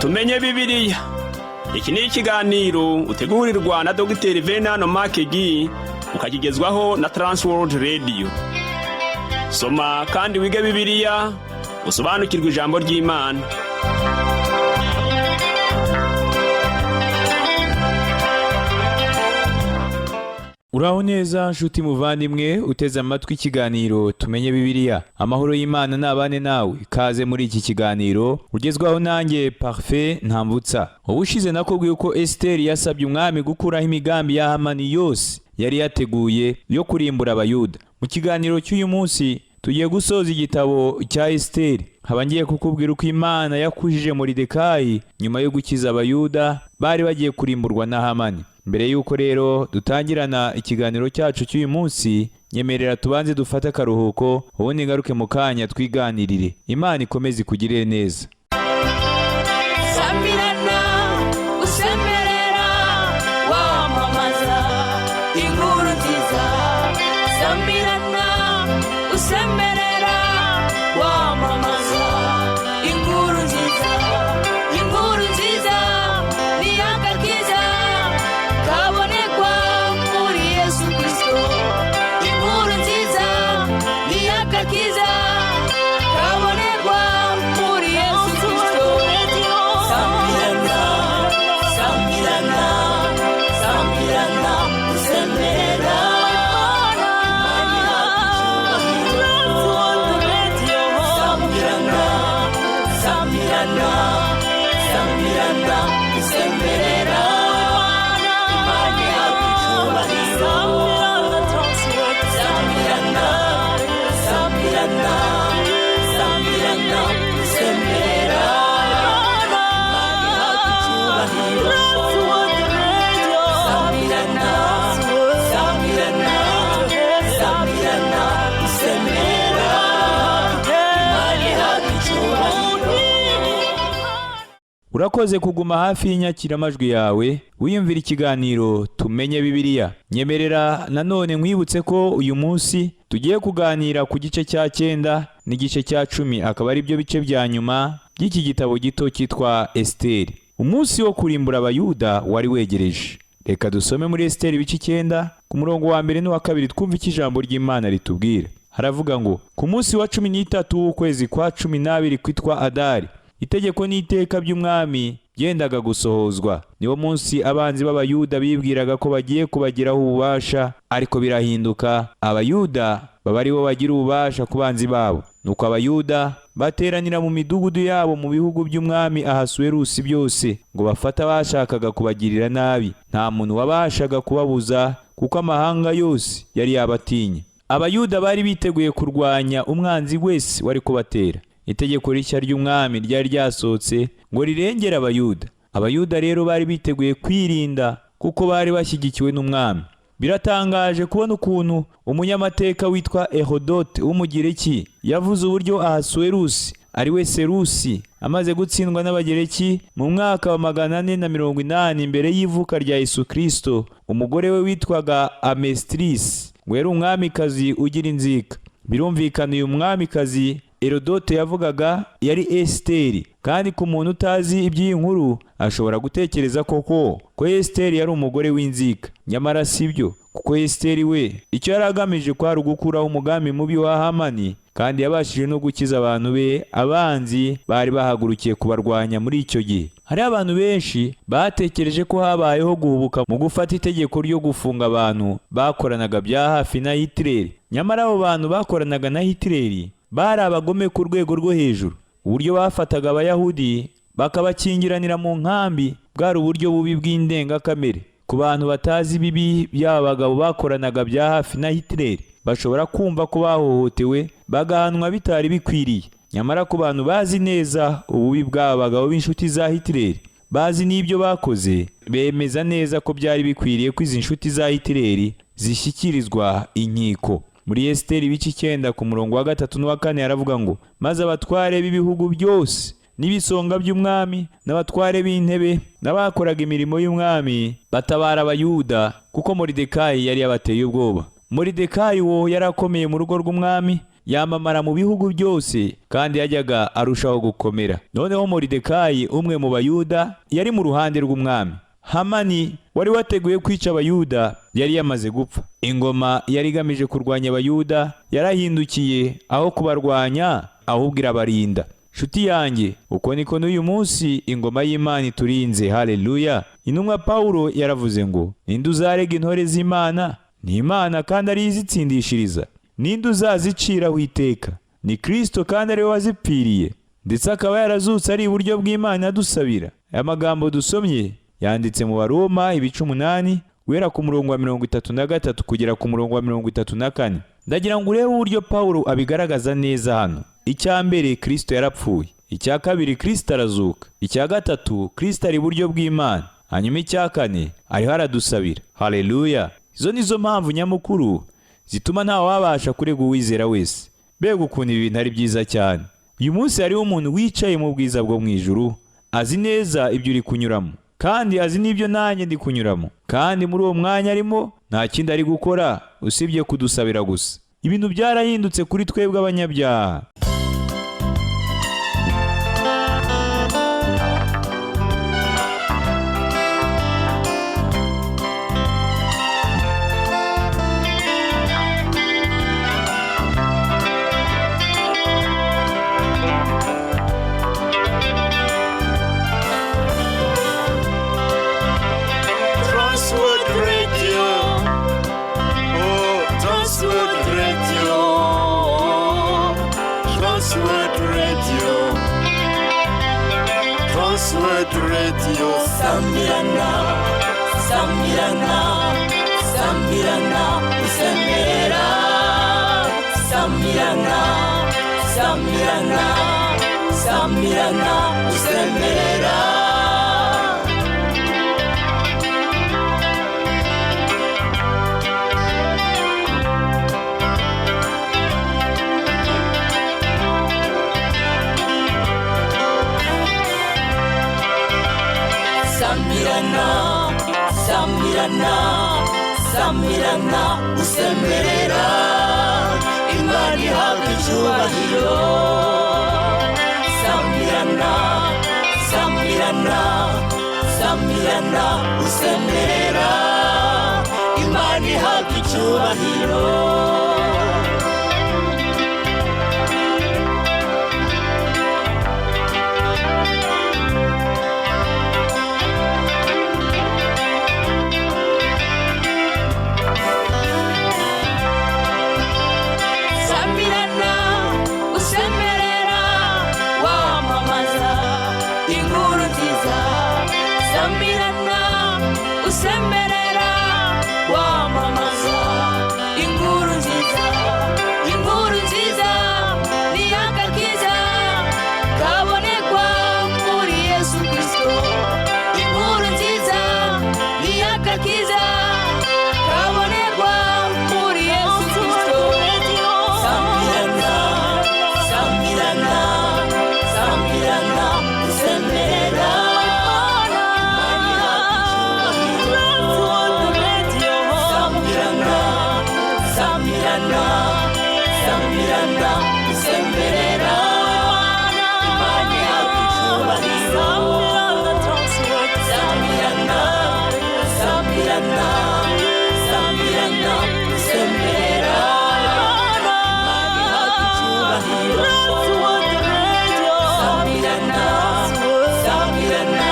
tumenye Bibiliya. Iki ni ikiganiro utegurirwa na Dr. Venano Makegi ukakigezwaho na Transworld Radio. Soma kandi wige Bibiliya usobanukirwe ijambo ry'Imana. Uraho neza nshuti muvandimwe uteze amatwi ikiganiro tumenye Bibiliya. Amahoro y'Imana nabane nawe. Kaze muri iki kiganiro ugezwaho nanjye Parfait Ntambutsa. Ubushize nakubwiye uko Esteri yasabye umwami gukuraho imigambi ya Hamani yose yari yateguye yo kurimbura abayuda. Mu kiganiro cy'uyu munsi tugiye gusoza igitabo cya Esteri. Haba ngiye kukubwira uko Imana yakujije Moridekayi nyuma yo gukiza abayuda bari bagiye kurimburwa na Hamani. Mbere yuko rero dutangirana ikiganiro cyacu cy'uyu munsi, nyemerera tubanze dufate akaruhuko, ubundi ngaruke mu kanya twiganirire. Imana ikomeze ikugirire neza. Samirana usemerera wamamaza inkuru nziza. Samirana usemerera wamamaza inkuru nziza. Inkuru nziza ni agakiza kabonekwa muri Yesu Kristo. Inkuru nziza ni agakiza kabonekwa muri Yesu Kristo. Samirana, Samirana, Samirana usemerera. Samirana, Samirana, Samirana usemerera. Imani yakucyubahiro. Samirana, Samirana, Samirana usemerera. Imani yakucyubahiro. Samirana, Samirana, Samirana usemerera. Imani yakucyubahiro. Urakoze kuguma hafi y'inyakiramajwi yawe, wiyumvira ikiganiro tumenye Bibiliya. Nyemerera nanone nkwibutse ko uyu munsi tugiye kuganira ku gice cya 9 n'igice cya 10, akaba ari byo bice bya nyuma by'iki gitabo gito cyitwa Esteri. Umunsi wo kurimbura abayuda wari wegereje. Reka dusome muri Esteri bice 9 ku murongo wa 1 n'uwa 2 twumva iki ijambo ry'Imana ritubwira. Haravuga ngo, ku munsi wa 13 w'ukwezi kwa 12 kwitwa Adari, itegeko n'iteka by'umwami byendaga gusohozwa. Niwo munsi abanzi b'abayuda bibwiraga ko bagiye kubagiraho ububasha, ariko birahinduka, abayuda baba ari bo bagira ububasha ku banzi babo. Nuko abayuda bateranira mu midugudu yabo mu bihugu by'umwami Ahasuwerusi byose ngo bafate abashakaga kubagirira nabi. Nta muntu wabashaga kubabuza kuko amahanga yose yari yabatinye. Abayuda bari biteguye kurwanya umwanzi wese wari kubatera. Itegeko rishya ry'umwami ryari ryasohotse ngo rirengere abayuda. Abayuda rero bari biteguye kwirinda kuko bari bashyigikiwe n'umwami. Biratangaje kubona ukuntu umunyamateka witwa Herodote w'umugireki yavuze uburyo Ahasuwerusi ari we Serusi amaze gutsindwa n'abagereki mu mwaka wa 480 mbere y'ivuka rya Yesu Kristo. Umugore we witwaga Amestris ngo yari umwamikazi ugira inzika. Birumvikana uyu mwamikazi Herodote yavugaga yari Esteri, kandi ku muntu utazi iby'iyi nkuru ashobora gutekereza ko Esteri yari umugore w'inzika. Nyamara sibyo, kuko Esteri we icyo yari agamije kwari ugukuraho umugambi mubi wa Hamani, kandi yabashije no gukiza abantu be abanzi bari bahagurukiye kubarwanya muri icyo gihe. Hari abantu benshi batekereje ko habayeho guhubuka mu gufata itegeko ryo gufunga abantu bakoranaga bya hafi na Hitler. Nyamara abo bantu bakoranaga na Hitler bari abagome ku rwego rwo hejuru. Uburyo bafataga abayahudi bakabakingiranira mu nkambi bwari uburyo bubi bw'indengakamere. Ku bantu batazi bibi by'aba bagabo bakoranaga bya hafi na Hitler, bashobora kumva ko bahohotewe bagahanwa bitari bikwiriye. Nyamara ku bantu bazi neza ububi bw'aba bagabo b'inshuti za Hitler, bazi n'ibyo bakoze, bemeza neza ko byari bikwiriye ko izi nshuti za Hitler zishyikirizwa inkiko. Muri Esteri bice 9 ku murongo wa 3 n'uwa 4 yaravuga ngo, maze abatware b'ibihugu byose n'ibisonga by'umwami n'abatware b'intebe n'abakoraga imirimo y'umwami batabara abayuda kuko Moridekayi yari yabateye ubwoba. Moridekayi wo yarakomeye mu rugo rw'umwami yamamara mu bihugu byose kandi yajyaga arushaho gukomera. Noneho Moridekayi umwe mu Bayuda yari mu ruhande rw'umwami. Hamani wari wateguye kwica Abayuda yari yamaze gupfa. Ingoma yari igamije kurwanya Abayuda yarahindukiye, aho kubarwanya ahubwo irabarinda. Nshuti yanjye, uko niko n'uyu munsi ingoma y'Imana iturinze. Haleluya! Intumwa Pawulo yaravuze ngo, ninde uzarega intore z'Imana? Ni Imana kandi ariyo izitsindishiriza. Ninde uzaziciraho iteka? Ni Kristo kandi ariwe wazipfiriye, ndetse akaba yarazutse ari iburyo bw'Imana adusabira. Aya magambo dusomye yanditse mu Baroma 8 guhera ku murongo wa 33 kugera ku murongo wa 34. Ndagira ngo urebe uburyo Pawulo abigaragaza neza hano. Icya mbere, Kristo yarapfuye. Icya kabiri, Kristo arazuka. Icya gatatu, Kristo ari iburyo bw'Imana. Hanyuma icya kane, ariho aradusabira. Haleluya! Izo nizo mpamvu nyamukuru zituma nta wabasha kurega uwizera wese. Mbega ukuntu ibi bintu ari byiza cyane. Uyu munsi hariho umuntu wicaye mu bwiza bwo mu ijuru, azi neza ibyo uri kunyuramo, kandi azi n'ibyo nanjye ndi kunyuramo, kandi muri uwo mwanya arimo nta kindi ari gukora usibye kudusabira gusa. Ibintu byarahindutse kuri twebwe abanyabyaha. Transworld Radio. Sambirana, Sambirana, Sambirana, Usemera. Sambirana, Sambirana, Sambirana, Usemera. Sambirana, Sambirana, Sambirana, Usemera. Imana ihabwa icyubahiro. Sambirana, Sambirana, Sambirana, Usemera. Imana ihabwa icyubahiro. Usemera wamamaza inkuru nziza, inkuru nziza ni agakiza kabonekwa muri Yesu Kristo. Inkuru nziza ni agakiza kabonekwa muri Yesu Kristo. Sambirana, Sambirana, Sambirana, Usemera. Sambirana, Usemera. Imana ihabwa icyubahiro. Sambirana, Sambirana, Sambirana, Usemera. Imana ihabwa icyubahiro. Sambirana, Sambirana,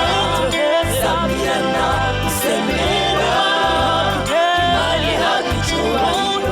Sambirana, Usemera. Imana ihabwa icyubahiro.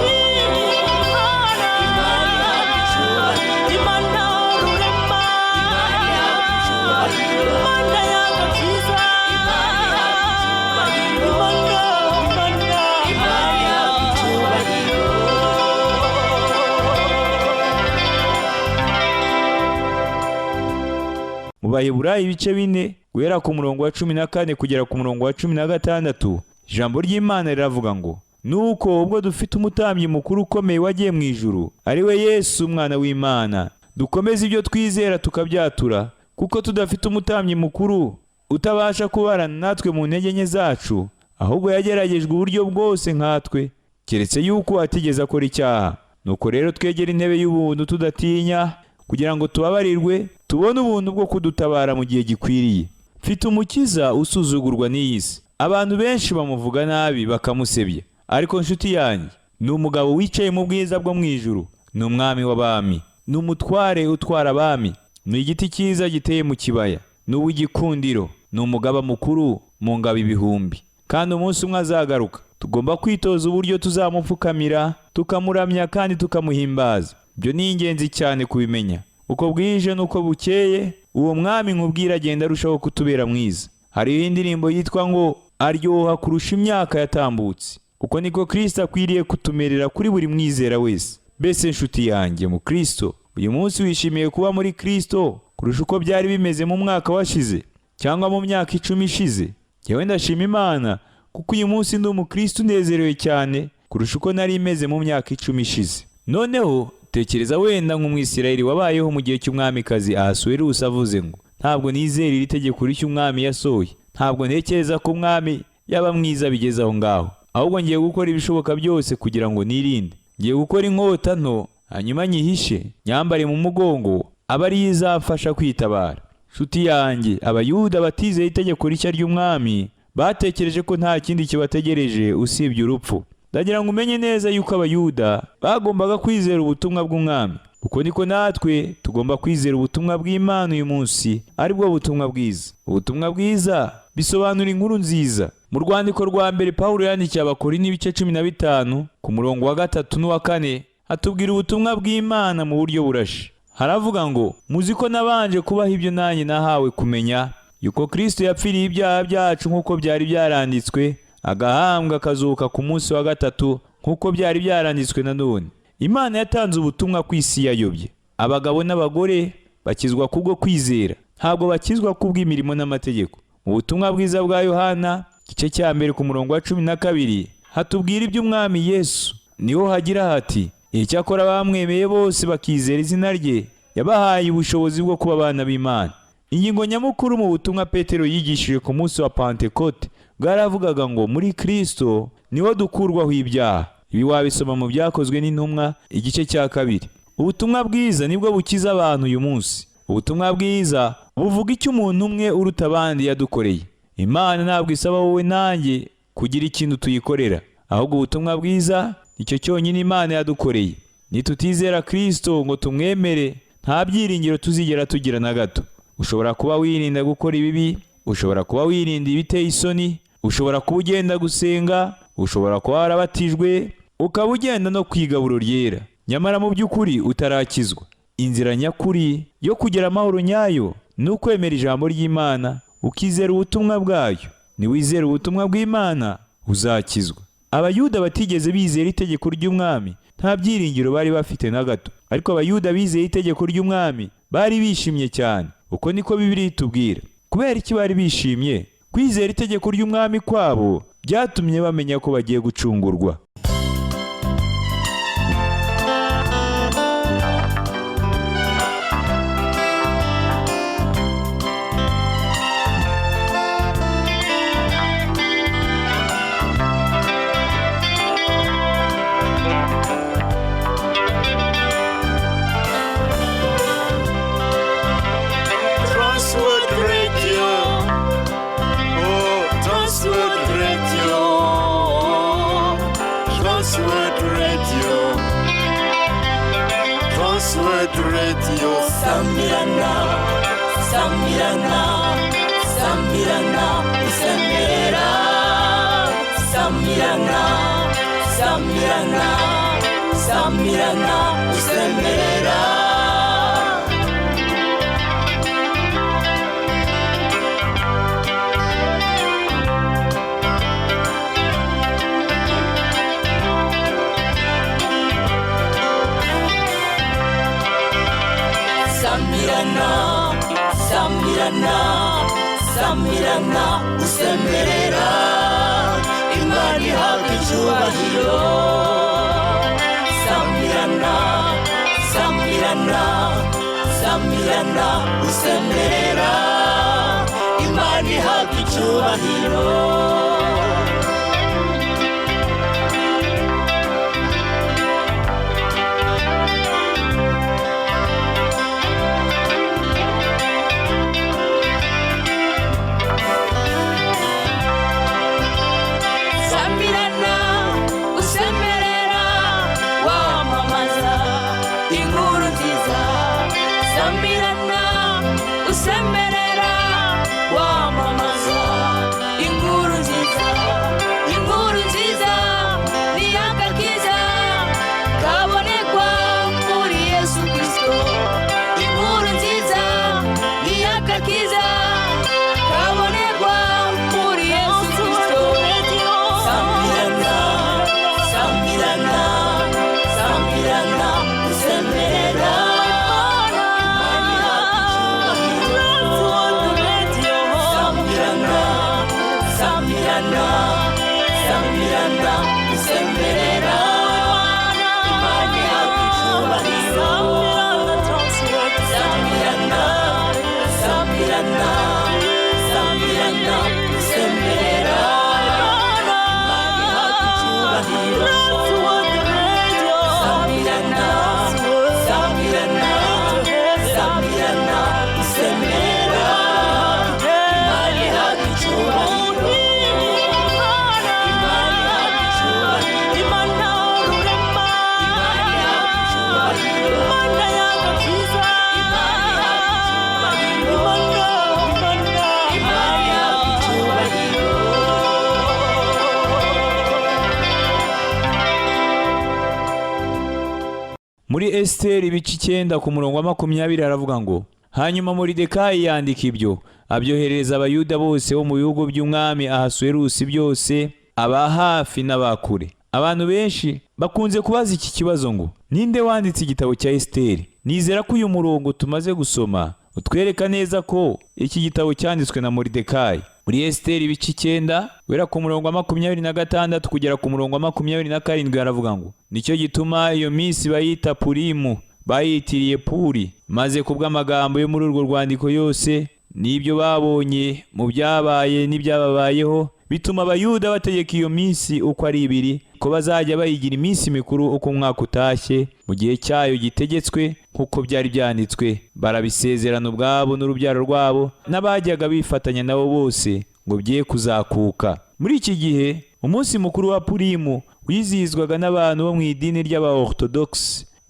Mu Baheburayo ibice 4 guhera ku murongo wa 14 kugera ku murongo wa 16, ijambo ry'Imana riravuga ngo, nuko ubwo dufite umutambyi mukuru ukomeye wagiye mu ijuru, ari we Yesu umwana w'Imana, dukomeze ibyo twizera tukabyatura, kuko tudafite umutambyi mukuru utabasha kubarana natwe mu ntege nke zacu, ahubwo yageragejwe uburyo bwose nkatwe, keretse yuko atigeze akora icyaha. nuko rero twegera intebe y'ubuntu tudatinya kugira ngo tubabarirwe tubone ubuntu bwo kudutabara mu gihe gikwiriye. Mfite umukiza usuzugurwa n'iyi si. Abantu benshi bamuvuga nabi bakamusebya, ariko nshuti yanjye ni umugabo wicaye mu bwiza bwo mu ijuru, ni umwami w'abami, ni umutware utwara abami, ni igiti cyiza giteye mu kibaya, ni uw'igikundiro, ni umugaba mukuru mu ngabo ibihumbi. Kandi umunsi umwe azagaruka, tugomba kwitoza uburyo tuzamupfukamira, tukamuramya kandi tukamuhimbaza. Ibyo ni ingenzi cyane kubimenya. Uko bwije n'uko bukeye, uwo mwami nkubwira agenda arushaho kutubera mwiza. Hariho indirimbo yitwa ngo aryoha kurusha imyaka yatambutse. Uko niko Kristo akwiriye kutumerera kuri buri mwizera wese. Mbese nshuti yanjye mu Kristo, uyu munsi wishimiye kuba muri Kristo kurusha uko byari bimeze mu mwaka washize cyangwa mu myaka 10 ishize? Yewe ndashima Imana kuko uyu munsi ndi umukristo unezerewe cyane kurusha uko nari imeze mu myaka 10 ishize. Noneho tekereza wenda nk'umwisirayeli wabayeho mu gihe cy'umwamikazi Ahasuwerusi avuze ngo ntabwo nizera iri tegeko ry'umwami yasohoye, ntabwo ntekereza ko umwami yaba mwiza bigeze aho ngaho, ahubwo ngiye gukora ibishoboka byose kugira ngo nirinde. Ngiye gukora inkota nto hanyuma nyihishe, nyambare mu mugongo, aba ari izafasha kwitabara. Nshuti yanjye, abayuda batizeye itegeko rishya ry'umwami batekereje ko nta kindi kibategereje usibye urupfu. Ndagira ngo umenye neza yuko abayuda bagombaga kwizera ubutumwa bw'umwami. Uko niko natwe tugomba kwizera ubutumwa bw'Imana uyu munsi, aribwo butumwa bwiza. Ubutumwa bwiza bisobanura inkuru nziza. Mu rwandiko rwa mbere Pawulo yandikiye Abakorinto ibice 15 ku murongo wa 3 n'uwa 4 hatubwira ubutumwa bw'Imana mu buryo burashe. Haravuga ngo muzi ko nabanje kubaha ibyo nanjye nahawe kumenya, yuko Kristo yapfiriye ibyaha byacu nk'uko byari byaranditswe, agahambwa akazuka ku munsi wa 3 nk'uko byari byaranditswe na none. Imana yatanze ubutumwa ku isi yayobye. Abagabo n'abagore bakizwa kubwo kwizera, ntabwo bakizwa kubw'imirimo n'amategeko. Mu butumwa bwiza bwa Yohana igice cya mbere ku murongo wa 12 hatubwira iby'umwami Yesu. Niho hagira hati icyakora bamwemeye bose bakizera izina rye yabahaye ubushobozi bwo kuba abana b'Imana. Ingingo nyamukuru mu butumwa Petero yigishije ku munsi wa Pentekote bwaravugaga ngo muri Kristo niho dukurwaho ibyaha. Ibi wabisoma mu byakozwe n'intumwa igice cya 2. Ubutumwa bwiza nibwo bukiza abantu uyu munsi. Ubutumwa bwiza buvuga icyo umuntu umwe uruta abandi yadukoreye. Imana ntabwo isaba wowe nanjye kugira ikintu tuyikorera, ahubwo ubutumwa bwiza nicyo cyonyine Imana yadukoreye. Nitutizera Kristo ngo tumwemere, nta byiringiro tuzigera tugira na gato. Ushobora kuba wirinda gukora ibibi, ushobora kuba wirinda ibiteye isoni, ushobora kuba ugenda gusenga, ushobora kuba warabatijwe, ukaba ugenda no kwigaburo ryera, nyamara mu by'ukuri utarakizwa. Inzira nyakuri yo kugera amahoro nyayo ni ukwemera ijambo ry'Imana, ukizera ubutumwa bwayo. Niwizera ubutumwa bw'Imana uzakizwa. Abayuda batigeze bizera itegeko ry'umwami, nta byiringiro bari bafite na gato, ariko abayuda bizeye itegeko ry'umwami bari bishimye cyane. Uko niko Bibiliya itubwira. Kubera iki bari bishimye? Kwizera itegeko ry'umwami kwabo byatumye bamenya ko bagiye gucungurwa. Radio Samirana, Samirana, Samirana, Usemera, Samirana, Samirana, Samirana, Usemera. Samirana, Samirana, Samirana, usemerera, Imana ihabwa icyubahiro. Samirana, Samirana, Samirana, usemerera, Imana ihabwa icyubahiro. Muri Esiteri ibice 9 ku murongo wa 20 haravuga ngo, hanyuma Moridekayi yandika ibyo abyoherereza abayuda bose bo mu bihugu by'umwami Ahasuwerusi byose, aba hafi n'abakure. Abantu benshi bakunze kubaza iki kibazo ngo, ninde wanditse igitabo cya Esiteri? Nizera ko uyu murongo tumaze gusoma utwereka neza ko iki gitabo cyanditswe na Moridekayi. Muri Esiteri ibice 9 guhera ku murongo wa 26 kugera ku murongo wa 27 haravuga ngo, nicyo gituma iyo minsi bayita Purimu bayitiriye Puri, maze kubw'amagambo yo muri urwo rwandiko yose n'ibyo babonye mu byabaye n'ibyababayeho, bituma abayuda bategeka iyo minsi uko ari 2 ko bazajya bayigira iminsi mikuru uko umwaka utashye mu gihe cyayo gitegetswe nk'uko byari byanditswe. Barabisezerana ubwabo n'urubyaro rwabo n'abajyaga bifatanya nabo bose ngo bye kuzakuka. Muri iki gihe umunsi mukuru wa Purimu wizihizwaga n'abantu bo mu idini ry'Abaorthodox.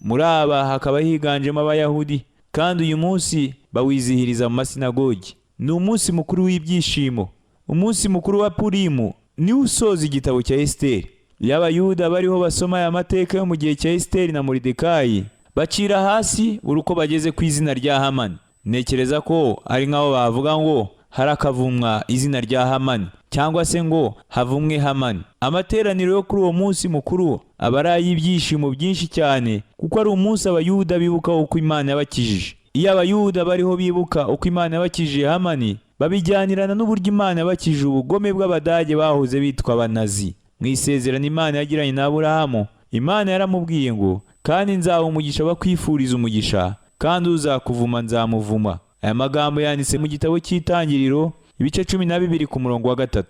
Muri aba hakaba higanjemo Abayahudi, kandi uyu munsi bawizihiriza mu masinagogi. Ni umunsi mukuru w'ibyishimo. Umunsi mukuru wa Purimu ni usoza igitabo cya Esiteri. Iyo Abayuda bariho basoma aya mateka yo mu gihe cya Esiteri na Moridekayi, bacira hasi buri uko bageze ku izina rya Hamani. Ntekereza ko ari nk'aho bavuga ngo harakavumwa izina rya Hamani, cyangwa se ngo havumwe Hamani. Amateraniro yo kuri uwo munsi mukuru aba ari ay'ibyishimo byinshi cyane, kuko ari umunsi Abayuda bibuka uko Imana yabakijije. Iyo Abayuda bariho bibuka uko Imana yabakijije Hamani, babijyanirana n'uburyo Imana yabakijije ubugome bw'Abadage bahoze bitwa Abanazi. Mu isezerano Imana yagiranye na Aburahamu, Imana yaramubwiye ngo, kandi nzaha umugisha bakwifuriza umugisha, kandi uzakuvuma nzamuvuma. Aya magambo yanditse mu gitabo cy'Itangiriro ibice 12 ku murongo wa 3.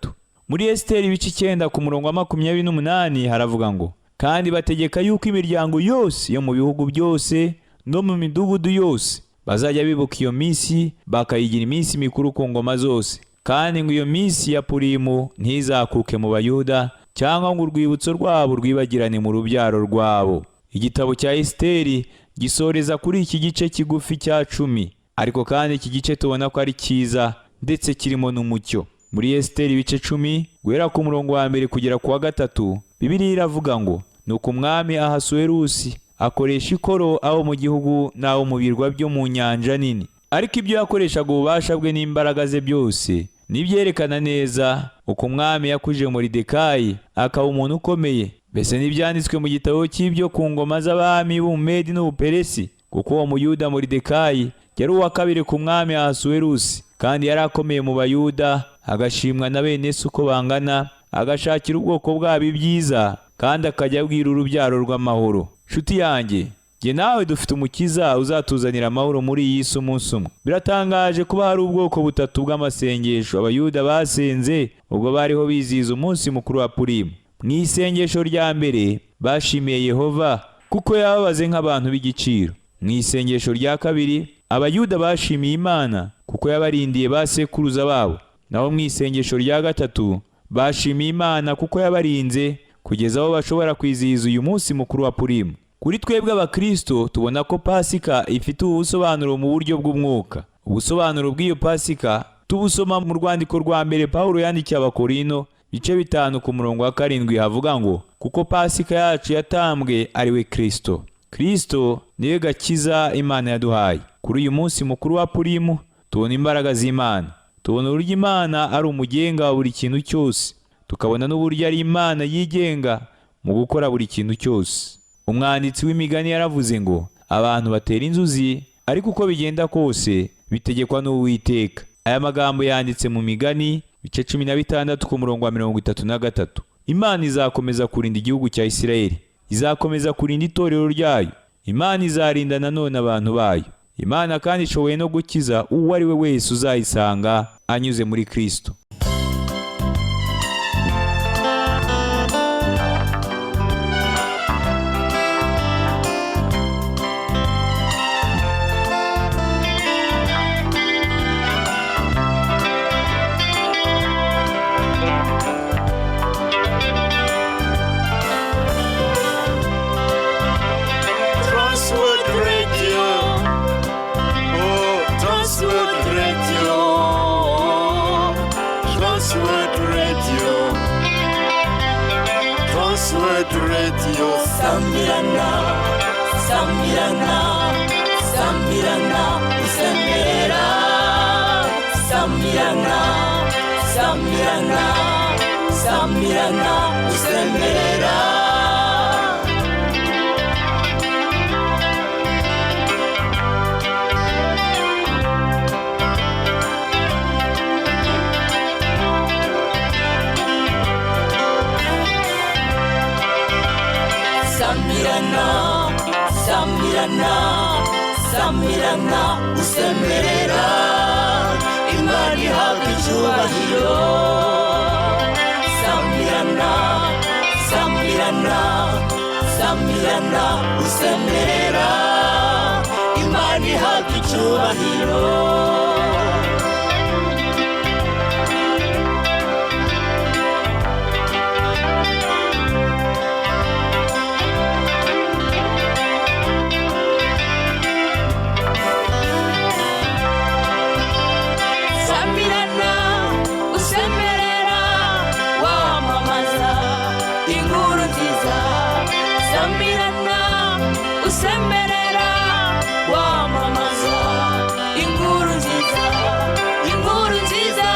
Muri Esiteri ibice 9 ku murongo wa 28 haravuga ngo, kandi bategeka yuko imiryango yose yo mu bihugu byose no mu midugudu yose bazajya bibuka iyo minsi bakayigira iminsi mikuru ku ngoma zose, kandi ngo iyo minsi ya Purimu ntizakuke mu Bayuda, cyangwa ngo urwibutso rwabo rwibagirane mu rubyaro rwabo. Igitabo cya Esiteri gisoreza kuri iki gice kigufi cya 10, ariko kandi iki gice tubona ko ari cyiza ndetse kirimo n'umucyo. Muri Esiteri ibice 10 guhera ku murongo wa 1 kugera ku wa 3, Bibiliya iravuga ngo, nuko umwami Ahasuwerusi akoresha ikoro aho mu gihugu n'aho mu birwa byo mu nyanja nini, ariko ibyo yakoreshaga ububasha bwe n'imbaraga ze byose nibyerekana neza uko umwami yakujije Moridekayi akaba umuntu ukomeye. Mbese n'ibyanditswe mu gitabo cy'ibyo ku ngoma z'abami b'Umedi n'Ubuperesi, kuko uwo Muyuda Moridekayi yari uwa 2 ku mwami Ahasuwerusi, kandi yari akomeye mu Bayuda, agashimwa na bene se uko bangana, agashakira ubwoko bwabo ibyiza, kandi akajya abwira urubyaro rw'amahoro. Nshuti yanjye, jye nawe dufite umukiza uzatuzanira amahoro muri iyi si umunsi umwe. Biratangaje kuba hari ubwoko butatu bw'amasengesho Abayuda basenze ubwo bariho bizihiza umunsi mukuru wa Purimu. Mu isengesho rya mbere bashimiye Yehova kuko yababaze nk'abantu b'igiciro. Mu isengesho rya kabiri Abayuda bashimiye Imana kuko yabarindiye basekuruza babo. Naho mu isengesho rya gatatu bashimiye Imana kuko yabarinze kugeza aho bashobora kwizihiza uyu munsi mukuru wa Purimu. Kuri twebwe Abakristo tubona ko Pasika ifite ubusobanuro mu buryo bw'umwuka. Ubusobanuro bw'iyo Pasika tubusoma mu rwandiko rwa mbere Pawulo yandikiye Abakorino bice 5 ku murongo wa 7 havuga ngo, kuko Pasika yacu yatambwe ari we Kristo. Kristo niwe gakiza Imana yaduhaye. Kuri uyu munsi mukuru wa Purimu tubona imbaraga z'Imana. Tubona uburyo Imana ari umugenga wa buri kintu cyose. Tukabona n'uburyo ari Imana yigenga mu gukora buri kintu cyose. Umwanditsi w'imigani yaravuze ngo, abantu batera inzuzi, ariko uko bigenda kose bitegekwa n'Uwiteka. Aya magambo yanditse mu migani bice 16 ku murongo wa 33. Imana izakomeza kurinda igihugu cya Isirayeli, izakomeza kurinda itorero ryayo. Imana izarinda nanone abantu bayo. Imana kandi ishoboye no gukiza uwo ari we wese uzayisanga anyuze muri Kristo. Radio Samirana, samirana samirana usemerera samirana samirana samirana usemerera samirana samirana samirana usemerera Imana ihabwa icyubahiro samirana samirana samirana usemerera Imana ihabwa icyubahiro usemerera wamamaza inkuru nziza inkuru nziza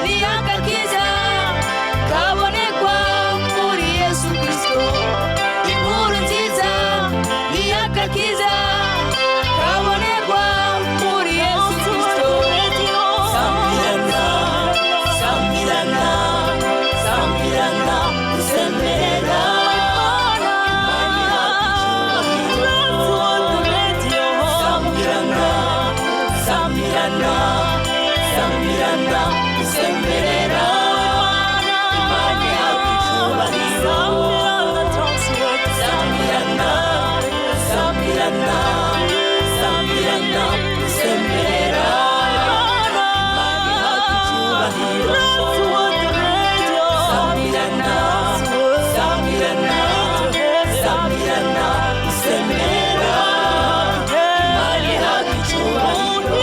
ni agakiza kabonekwa muri Yesu Kristo inkuru nziza ni agakiza kabonekwa muri Yesu Kristo samirana samirana samirana usemerera samirana samirana usemerera Imana ihabwa icyubahiro samirana samirana samirana usemerera Imana ihabwa icyubahiro samirana samirana samirana usemerera Imana ihabwa icyubahiro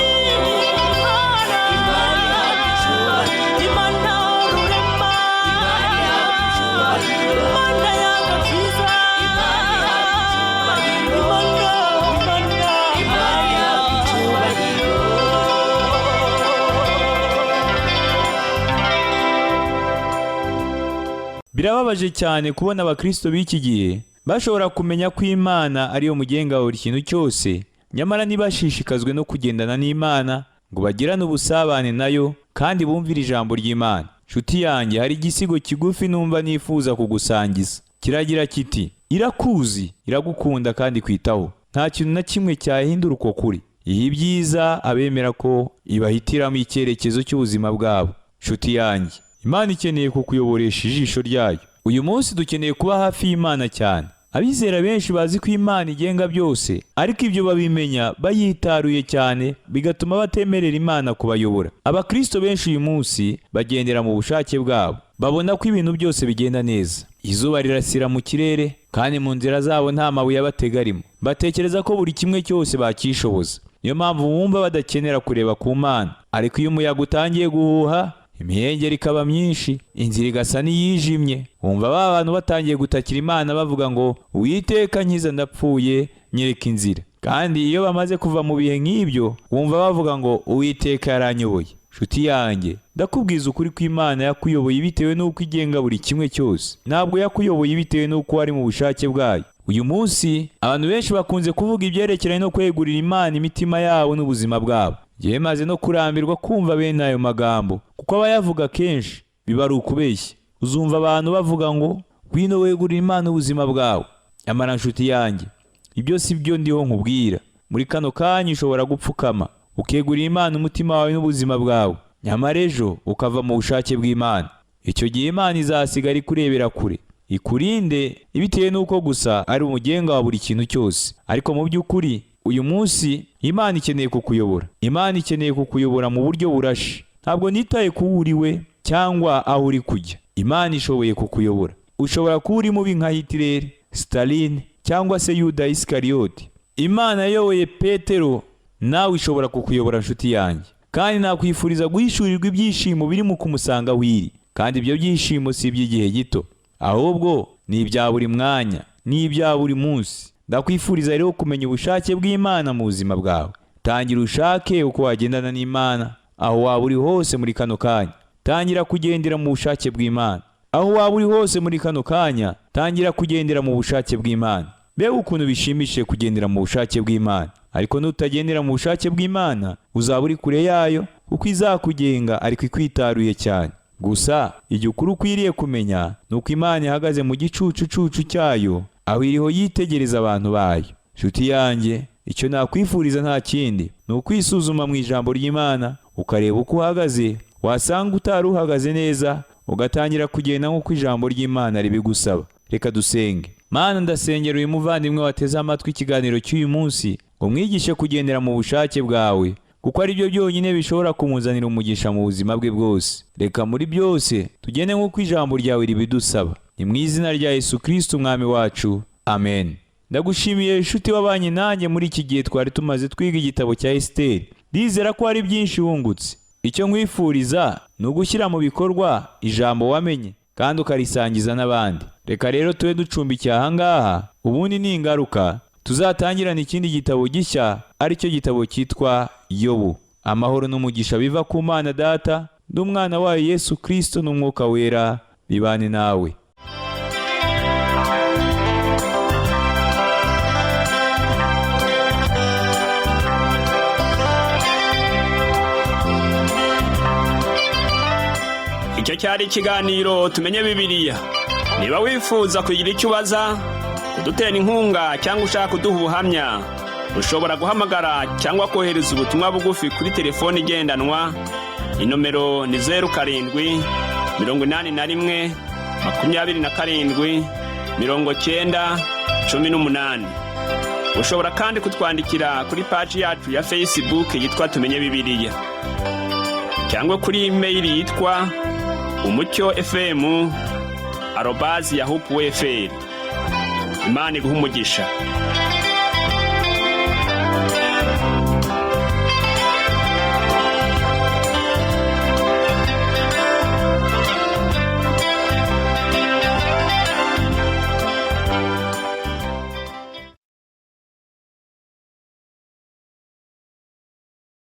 Birababaje cyane kubona abakristo b'iki gihe bashobora kumenya ko Imana ariyo mugenga wa buri kintu cyose, nyamara ntibashishikazwe no kugendana n'Imana ngo bagirane ubusabane nayo kandi bumvire ijambo ry'Imana. Nshuti yanjye, hari igisigo kigufi numva nifuza kugusangiza. Kiragira kiti: irakuzi, iragukunda kandi kwitaho. Nta kintu na kimwe cyahindura uko kuri. Iha ibyiza abemera ko ibahitiramo icyerekezo cy'ubuzima bwabo. Nshuti yanjye, Imana ikeneye kukuyoboresha ijisho ryayo. Uyu munsi dukeneye kuba hafi y'Imana cyane. Abizera benshi bazi ko Imana igenga byose, ariko ibyo babimenya bayitaruye cyane, bigatuma batemerera Imana kubayobora. Abakristo benshi uyu munsi bagendera mu bushake bwabo. Babona ko ibintu byose bigenda neza. Izuba rirasira mu kirere, kandi mu nzira zabo nta mabuye abatega arimo. Batekereza ko buri kimwe cyose bakishoboza. Niyo mpamvu bumva badakenera kureba ku Mana. Ariko iyo umuyaga utangiye guhuha, imihengeri ikaba myinshi, inzira igasa n'iyijimye, wumva ba bantu batangiye gutakira Imana bavuga ngo Uwiteka nkiza ndapfuye, nyereka inzira. Kandi iyo bamaze kuva mu bihe nk'ibyo, wumva bavuga ngo Uwiteka yaranyoboye. Nshuti yanjye, ndakubwiza ukuri ko Imana yakuyoboye bitewe n'uko igenga buri kimwe cyose. Ntabwo yakuyoboye bitewe n'uko wari mu bushake bwayo. Uyu munsi abantu benshi bakunze kuvuga ibyerekeranye no kwegurira Imana imitima yabo n'ubuzima bwabo. Njyewe maze no kurambirwa kumva bene ayo magambo, kuko abayavuga kenshi biba ari ukubeshya. Uzumva abantu bavuga ngo ngwino wegurira Imana ubuzima bwawe. Nyamara nshuti yanjye, ibyo si byo ndiho nkubwira. Muri kano kanya ushobora gupfukama ukegurira Imana umutima wawe n'ubuzima bwawe, nyamara ejo ukava mu bushake bw'Imana. Icyo gihe Imana izasigara ikurebera kure, ikurinde ibitewe n'uko gusa ari umugenga wa buri kintu cyose. Ariko mu by'ukuri uyu munsi Imana ikeneye kukuyobora. Imana ikeneye kukuyobora mu buryo burashe. Ntabwo nitaye ku uriwe cyangwa aho uri kujya. Imana ishoboye kukuyobora. Ushobora kuba uri mubi nka Hitler, Stalin cyangwa se Yuda Iskariyoti. Imana yayoboye Petero, nawe ishobora kukuyobora nshuti yanjye. Kandi nakwifuriza guhishurirwa ibyishimo biri mu kumusanga wiri. Kandi ibyo byishimo si iby'igihe gito, ahubwo ni ibya buri mwanya, ni ibya buri munsi. Ndakwifuriza rero kumenya ubushake bw'Imana mu buzima bwawe. Tangira ushake uko wagendana n'Imana aho waba uri hose muri kano kanya. Tangira kugendera mu bushake bw'Imana. Aho waba uri hose muri kano kanya, tangira kugendera mu bushake bw'Imana. Mbega ukuntu bishimishije kugendera mu bushake bw'Imana. Ariko nutagendera mu bushake bw'Imana, uzaba uri kure yayo kuko izakugenga ariko ikwitaruye cyane. Gusa igihe ukuri ukwiriye kumenya ni uko Imana ihagaze mu gicucucucu cyayo, aho iriho yitegereza abantu bayo. Nshuti yanjye, icyo nakwifuriza nta kindi ni ukwisuzuma mu ijambo ry'Imana, ukareba uko uhagaze. Wasanga utari uhagaze neza, ugatangira kugenda nk'uko ijambo ry'Imana ribigusaba. Reka dusenge. Mana, ndasengera uyu muvandimwe wateze amatwi ikiganiro cy'uyu munsi, ngo mwigishe kugendera mu bushake bwawe, kuko ari byo byonyine bishobora kumuzanira umugisha mu buzima bwe bwose. Reka muri byose tugende nk'uko ijambo ryawe ribidusaba. Ni mu izina rya Yesu Kristo umwami wacu. Amen. Ndagushimiye inshuti wabanye nanjye muri iki gihe twari tumaze twiga igitabo cya Esiteri. Ndizera ko hari byinshi wungutse. Icyo nkwifuriza ni ugushyira mu bikorwa ijambo wamenye kandi ukarisangiza n'abandi. Reka rero tube ducumbikiye aha ngaha, ubundi ni ingaruka tuzatangirana ikindi gitabo gishya, aricyo gitabo cyitwa Yobu. Amahoro n'umugisha biva ku Mana Data n'Umwana wayo Yesu Kristo n'Umwuka Wera bibane nawe. Icyo cyari ikiganiro tumenye Bibiliya. Niba wifuza kugira icyo ubaza, kudutera inkunga cyangwa ushaka kuduha ubuhamya, ushobora guhamagara cyangwa kohereza ubutumwa bugufi kuri telefoni igendanwa. Inomero ni 07 81 27 90 18. Ushobora kandi kutwandikira kuri page yacu ya Facebook yitwa Tumenye Bibiliya, cyangwa kuri email yitwa umucyo@yahoo.fr. Imana iguhe umugisha.